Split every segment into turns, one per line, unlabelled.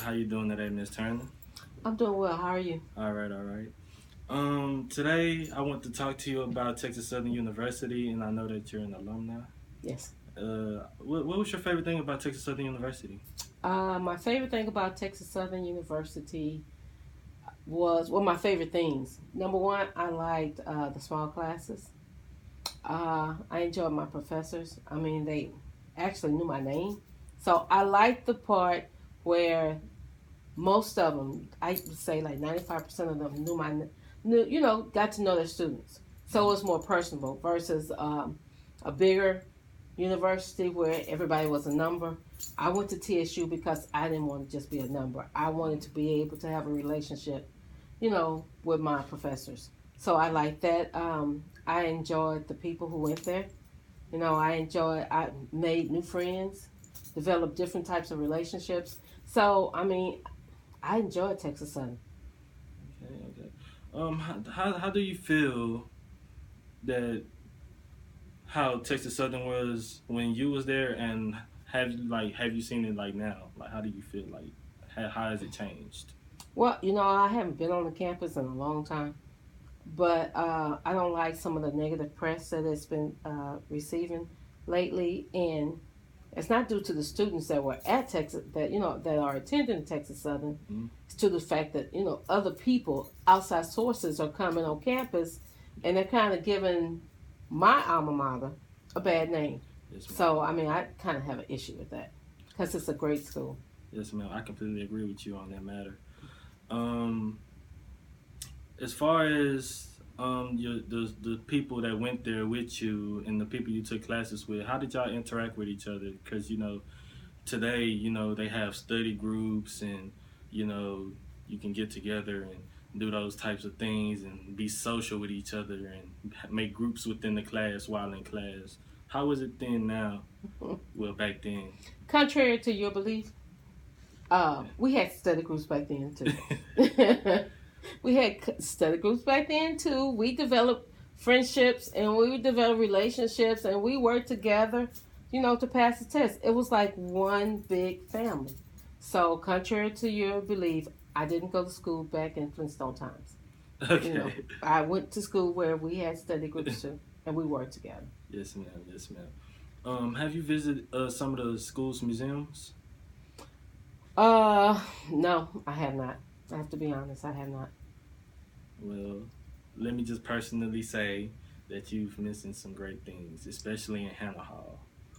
How you doing today, Miss Turner?
I'm doing well. How are you?
All right, all right. Today I want to talk to you about Texas Southern University, and I know that you're an alumni.
Yes.
What was your favorite thing about Texas Southern University?
My favorite thing about Texas Southern University was, well, my favorite things. Number one, I liked the small classes. I enjoyed my professors. I mean, they actually knew my name. So I liked the part where most of them, I would say like 95% of them got to know their students. So it was more personable versus a bigger university where everybody was a number. I went to TSU because I didn't want to just be a number. I wanted to be able to have a relationship, with my professors. So I like that. I enjoyed the people who went there. I made new friends, developed different types of relationships. So, I mean, I enjoyed Texas Southern.
Okay, okay. How do you feel that how Texas Southern was when you was there, and have you seen it like now? Like, how do you feel like how has it changed?
Well, I haven't been on the campus in a long time, but I don't like some of the negative press that it's been receiving lately, and it's not due to the students that were at Texas that are attending Texas Southern.
Mm-hmm.
It's to the fact that other people, outside sources, are coming on campus, and they're kind of giving my alma mater a bad name.
Yes, ma'am.
So I mean, I kind of have an issue with that because it's a great school.
Yes, ma'am. I completely agree with you on that matter. Um, as far as the people that went there with you and the people you took classes with, how did y'all interact with each other? Because today they have study groups, and you can get together and do those types of things and be social with each other and make groups within the class while in class. How is it then now? Well, back then.
Contrary to your belief, we had study groups back then too. We had study groups back then too. We developed friendships and we developed relationships and we worked together, to pass the test. It was like one big family. So, contrary to your belief, I didn't go to school back in Flintstone times.
Okay.
I went to school where we had study groups too, and we worked together.
Yes, ma'am. Yes, ma'am. Have you visited some of the school's museums?
Uh, no, I have not. I have to be honest, I have not.
Well, let me just personally say that you've missing some great things, especially in Hannah Hall.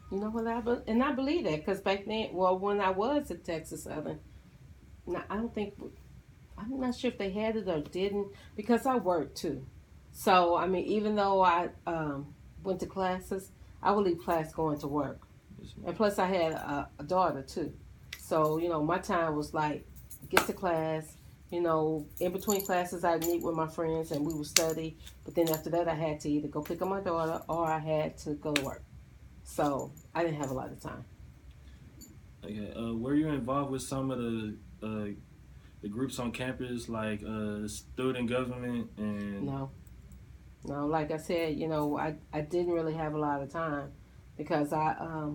You know what and I believe that because back then, well, when I was at Texas Southern, now, I don't think I'm not sure if they had it or didn't because I worked too. So I mean, even though I went to classes, I would leave class going to work,
Yes,
and
ma'am.
plus I had a daughter too. So my time was like get to class. In between classes, I'd meet with my friends and we would study. But then after that, I had to either go pick up my daughter or I had to go to work. So I didn't have a lot of time.
Okay. Were you involved with some of the groups on campus, like student government and?
No, no. Like I said, I didn't really have a lot of time because I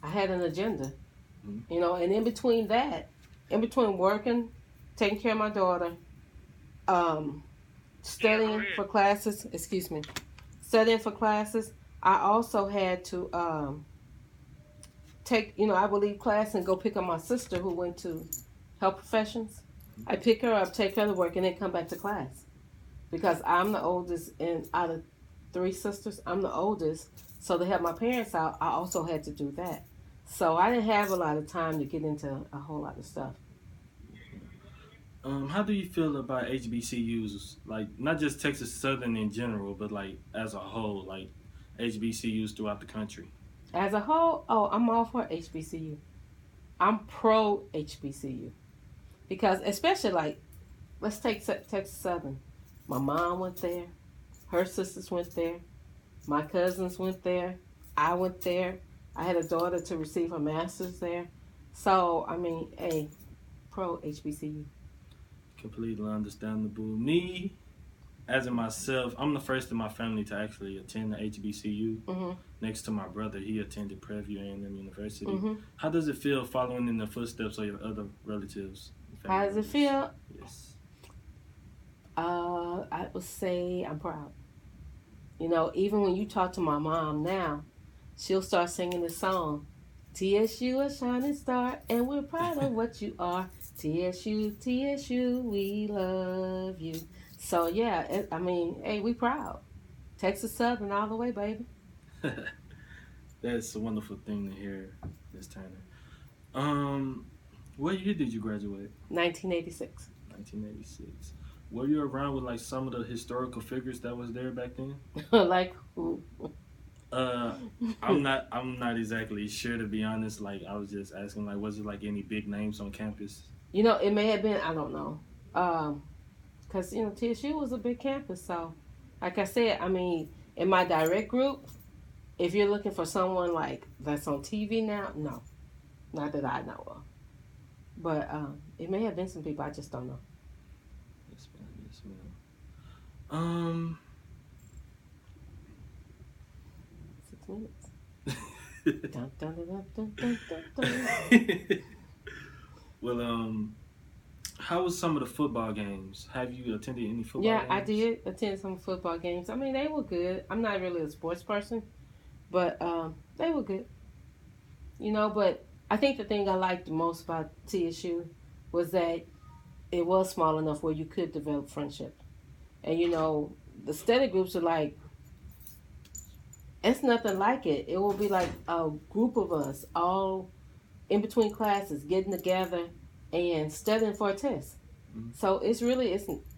had an agenda.
Mhm.
And in between working, taking care of my daughter, um, studying for classes. Excuse me, studying for classes. I also had to I would leave class and go pick up my sister who went to health professions. I pick her up, take her to work, and then come back to class because I'm the oldest, and out of three sisters, I'm the oldest. So to help my parents out, I also had to do that. So I didn't have a lot of time to get into a whole lot of stuff.
How do you feel about HBCUs? Like not just Texas Southern in general, but like as a whole, like HBCUs throughout the country.
As a whole, oh, I'm all for HBCU. I'm pro HBCU because especially like let's take Texas Southern. My mom went there, her sisters went there, my cousins went there, I went there. I had a daughter to receive her master's there. So I mean, hey, pro HBCU.
Completely understandable. Me, as in myself, I'm the first in my family to actually attend the HBCU.
Mm-hmm.
next to my brother. He attended Prairie View A&M University.
Mm-hmm.
How does it feel following in the footsteps of your other relatives and family
How does it
members?
feel?
Yes.
I would say I'm proud. You know, even when you talk to my mom now, she'll start singing this song. TSU, a shining star, and we're proud of what you are. TSU, TSU, we love you. So yeah, I mean, hey, we proud. Texas Southern all the way, baby.
That's a wonderful thing to hear, Miss Turner. Um, what year did you graduate?
1986.
1986. Were you around with like some of the historical figures that was there back then?
Like who?
Uh, I'm not exactly sure to be honest. Like I was just asking, like, was it like any big names on campus?
You know, it may have been. I don't know. Cause you know TSU was a big campus, so like I said, I mean, in my direct group, if you're looking for someone like that's on TV now, no, not that I know of. But it may have been some people I just don't know.
Yes, ma'am. Yes, ma'am. Um.
6 minutes. Dun, dun, dun, dun, dun, dun, dun.
Well, how was some of the football games? Have you attended any football
Yeah, I
games?
did attend some football games. I mean, they were good. I'm not really a sports person, but they were good. You know, but I think the thing I liked the most about TSU was that it was small enough where you could develop friendship. And you know, the study groups are like it's nothing like it. It will be like a group of us all in between classes getting together and studying for a test.
Mm-hmm.
So it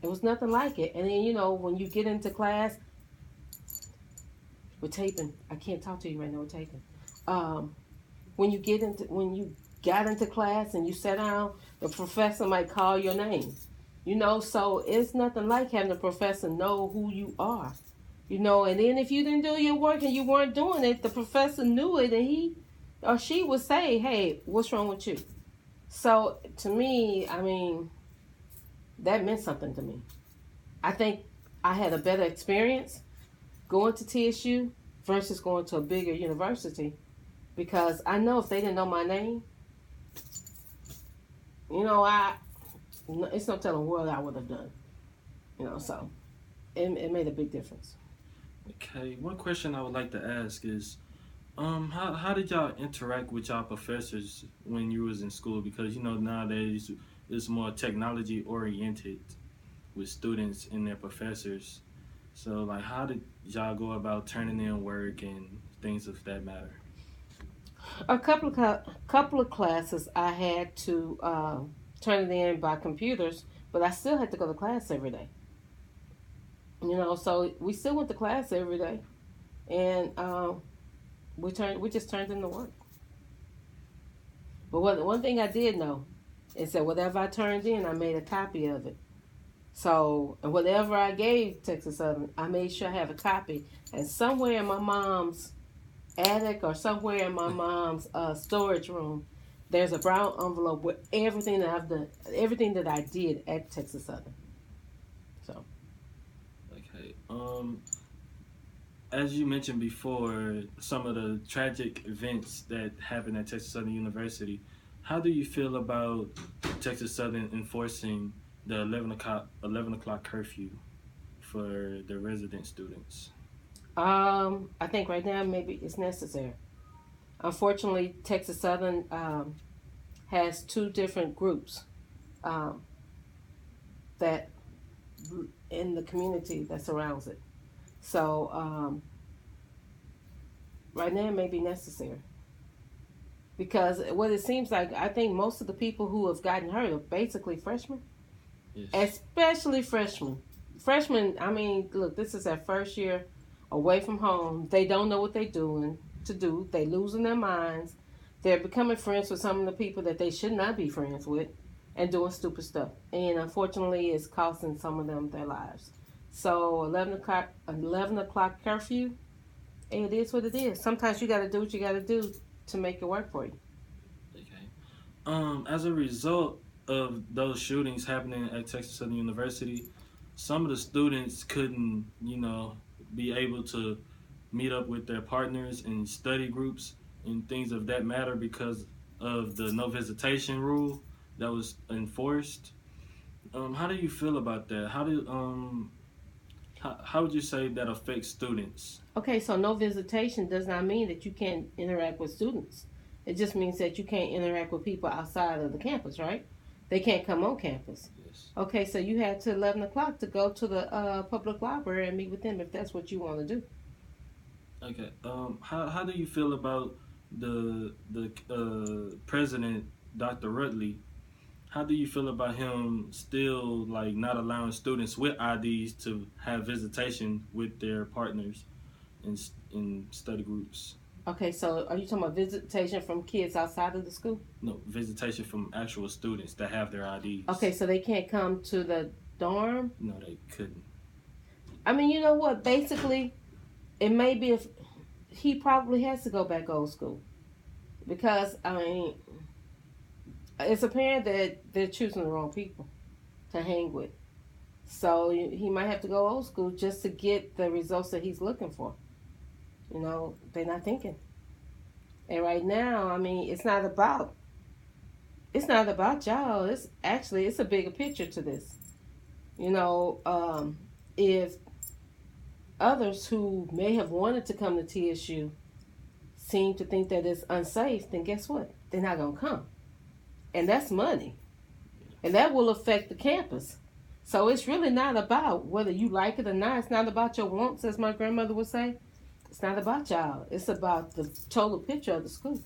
was nothing like it. And then you know when you get into class, we're taping. I can't talk to you right now. We're taping. Um, when you got into class and you sat down, the professor might call your name. You know, so it's nothing like having the professor know who you are. You know, and then if you didn't do your work and you weren't doing it, the professor knew it and he or she would say, "Hey, what's wrong with you?" So to me, I mean, that meant something to me. I think I had a better experience going to TSU versus going to a bigger university because I know if they didn't know my name, you know, it's no telling what I would have done. You know, so it made a big difference.
Okay. One question I would like to ask is, how did y'all interact with y'all professors when you was in school? Because you know nowadays it's more technology oriented with students and their professors. So like, how did y'all go about turning in work and things of that matter?
A couple of classes I had to turn it in by computers, but I still had to go to class every day. You know, so we still went to class every day, and we just turned in the work. But one thing I did know is that whatever I turned in, I made a copy of it. So and whatever I gave Texas Southern, I made sure I have a copy. And somewhere in my mom's attic or somewhere in my mom's storage room, there's a brown envelope with everything that I've done, everything that I did at Texas Southern. So,
Okay. As you mentioned before, some of the tragic events that happened at Texas Southern University. How do you feel about Texas Southern enforcing the 11 o'clock curfew for the resident students?
I think right now maybe it's necessary. Unfortunately, Texas Southern has two different groups um, that in the community that surrounds it. So right now it may be necessary because what it seems like, I think most of the people who have gotten hurt are basically freshmen,
Yes.
especially freshmen. Freshmen, I mean, look, this is their first year away from home. They don't know what they're doing to do. They losing their minds. They're becoming friends with some of the people that they should not be friends with and doing stupid stuff. And unfortunately, it's costing some of them their lives. So 11 o'clock curfew, it is what it is. Sometimes you got to do what you got to do to make it work for you.
Okay. As a result of those shootings happening at Texas Southern University, some of the students couldn't, be able to meet up with their partners in study groups and things of that matter because of the no visitation rule that was enforced. How do you feel about that? How would you say that affects students?
Okay, so no visitation does not mean that you can't interact with students. It just means that you can't interact with people outside of the campus, right? They can't come on campus.
Yes.
Okay, so you had to 11 o'clock to go to the public library and meet with them if that's what you want to do.
Okay. How do you feel about the president, Dr. Rutley? How do you feel about him still like not allowing students with IDs to have visitation with their partners in study groups?
Okay, so are you talking about visitation from kids outside of the school?
No, visitation from actual students that have their IDs.
Okay, so they can't come to the dorm?
No, they couldn't.
I mean, you know what? Basically, it may be if he probably has to go back old school because I mean, it's apparent that they're choosing the wrong people to hang with. So he might have to go old school just to get the results that he's looking for. You know, they're not thinking. And right now, I mean, it's not about y'all. It's a bigger picture to this. You know, if others who may have wanted to come to TSU seem to think that it's unsafe, then guess what? They're not gonna come, and that's money, and that will affect the campus. So it's really not about whether you like it or not. It's not about your wants, as my grandmother would say. It's not about y'all. It's about the total picture of the school.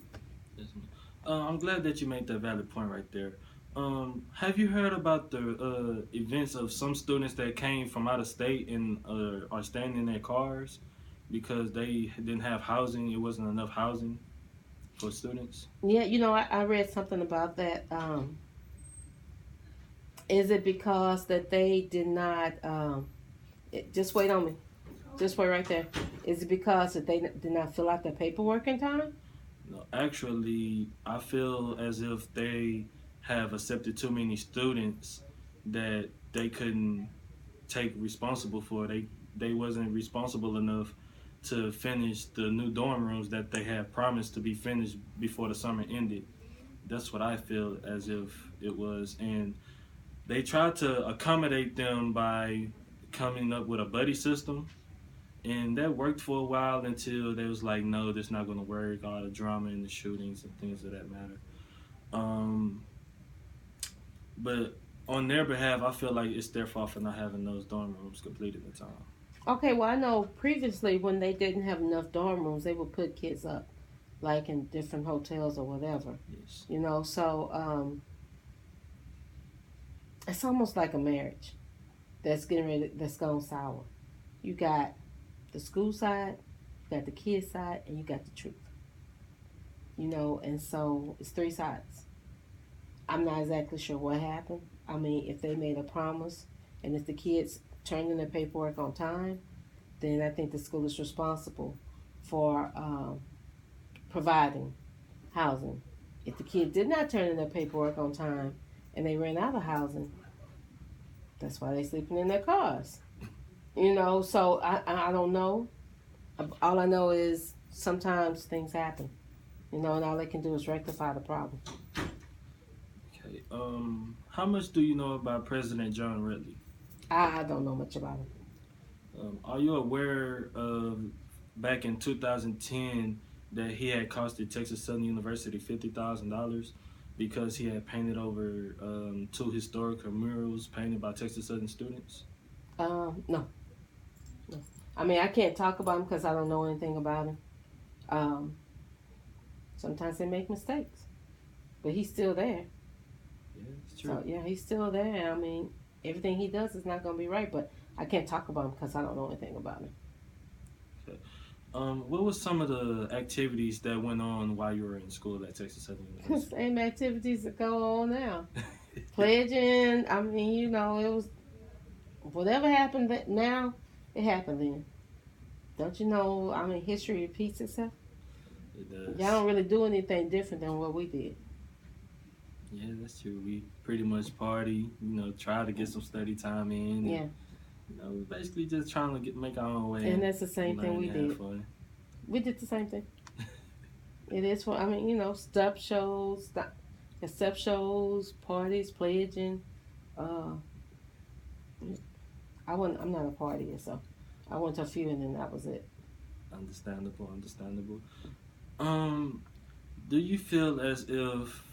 Yes, I'm glad that you made that valid point right there. Have you heard about the events of some students that came from out of state and are staying in their cars because they didn't have housing? It wasn't enough housing for students.
Yeah, you know, I read something about that. Is it because that they did not? Just wait on me. Just wait right there. Is it because that they did not fill out their paperwork in time?
No, actually, I feel as if they have accepted too many students that they couldn't take responsible for. They wasn't responsible enough to finish the new dorm rooms that they had promised to be finished before the summer ended. That's what I feel as if it was, and they tried to accommodate them by coming up with a buddy system, and that worked for a while until they was like, no, that's not going to work. All the drama and the shootings and things of that matter. Um, but on their behalf, I feel like it's their fault for not having those dorm rooms completed in time.
Okay, well, I know previously when they didn't have enough dorm rooms, they would put kids up, like in different hotels or whatever.
Yes.
You know, so it's almost like a marriage that's gone sour. You got the school side, you got the kid side, and you got the truth. You know, and so it's three sides. I'm not exactly sure what happened. I mean, if they made a promise and if the kids turned in their paperwork on time, then I think the school is responsible for providing housing. If the kid did not turn in their paperwork on time and they ran out of housing, that's why they're sleeping in their cars. You know, so I don't know. All I know is sometimes things happen. You know, and all they can do is rectify the problem.
Okay. How much do you know about President John Ridley?
I don't know much about him.
Are you aware of back in 2010 that he had costed Texas Southern University $50,000 because he had painted over two historical murals painted by Texas Southern students?
No. I mean, I can't talk about him because I don't know anything about him. Sometimes they make mistakes, but he's still there.
Yeah, it's true.
So yeah, he's still there. I mean, everything he does is not going to be right, but I can't talk about him because I don't know anything about him.
Okay. What was some of the activities that went on while you were in school at Texas Southern University?
Same activities that go on now. Pledging. I mean, you know, it was whatever happened now, it happened then. Don't you know? I mean, history repeats itself.
It does.
Y'all don't really do anything different than what we did.
Yeah, that's true. We pretty much party, you know, try to get some study time in.
Yeah.
we're basically just trying to make our own way.
And that's the same thing we did.
Fun.
We did the same thing. It is for, I mean, step shows, parties, pledging. Uh, I'm not a partier, so I went to a few and then that was it.
Understandable. Do you feel as if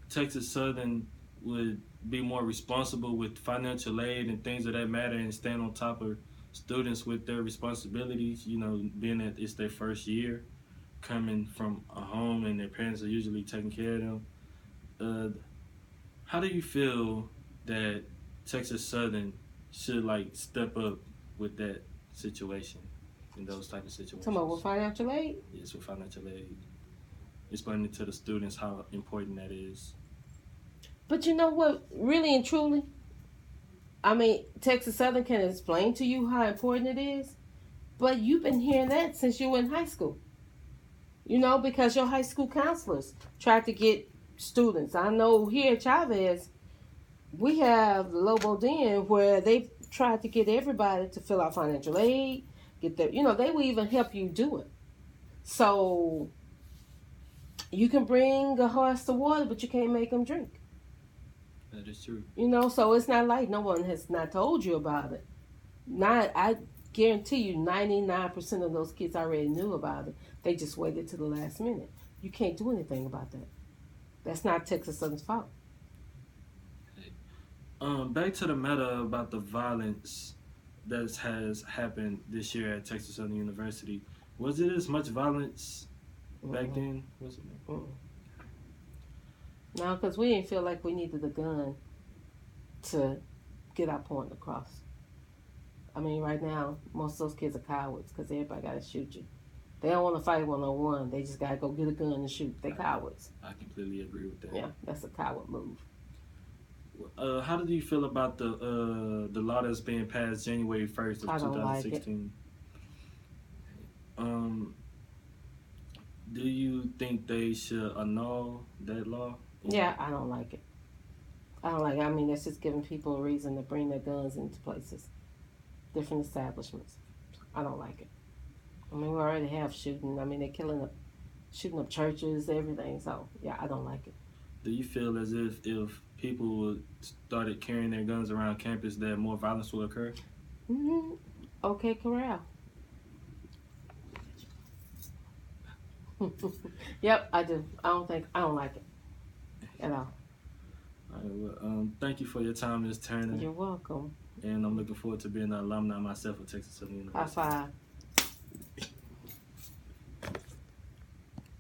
Texas Southern would be more responsible with financial aid and things of that matter and stand on top of students with their responsibilities, being that it's their first year coming from a home and their parents are usually taking care of them? How do you feel that Texas Southern should step up with that situation, in those type of situations?
Talking about with financial aid?
Yes, with financial aid. Explaining to the students how important that is.
But you know what, really and truly, I mean, Texas Southern can explain to you how important it is, but you've been hearing that since you were in high school. Because your high school counselors tried to get students. I know here at Chavez, we have the Lobo Den where they've tried to get everybody to fill out financial aid, get their, they will even help you do it. So you can bring a horse to water, but you can't make them drink.
That is true.
So it's not like no one has not told you about it. I guarantee you 99% of those kids already knew about it. They just waited to the last minute. You can't do anything about that. That's not Texas Southern's fault.
Back to the matter about the violence that has happened this year at Texas Southern University. Was it as much violence back then? Was it?
No, because we didn't feel like we needed a gun to get our point across. I mean, right now, most of those kids are cowards because everybody got to shoot you. They don't want to fight one-on-one. They just got to go get a gun and shoot. They cowards.
I completely agree with that.
Yeah, that's a coward move.
How do you feel about the law that's being passed January 1st of 2016? Do you think they should annul that law?
Yeah, I don't like it. I mean, that's just giving people a reason to bring their guns into places, different establishments. I don't like it. I mean, we already have shooting. I mean, they're shooting up churches, everything. So, yeah, I don't like it.
Do you feel as if people started carrying their guns around campus, that more violence will occur?
Mm-hmm. Okay, Corral. Yep, I do. I don't like it at all.
All right, well, thank you for your time, Ms. Turner.
You're welcome.
And I'm looking forward to being an alumni myself at Texas Southern University.
High five.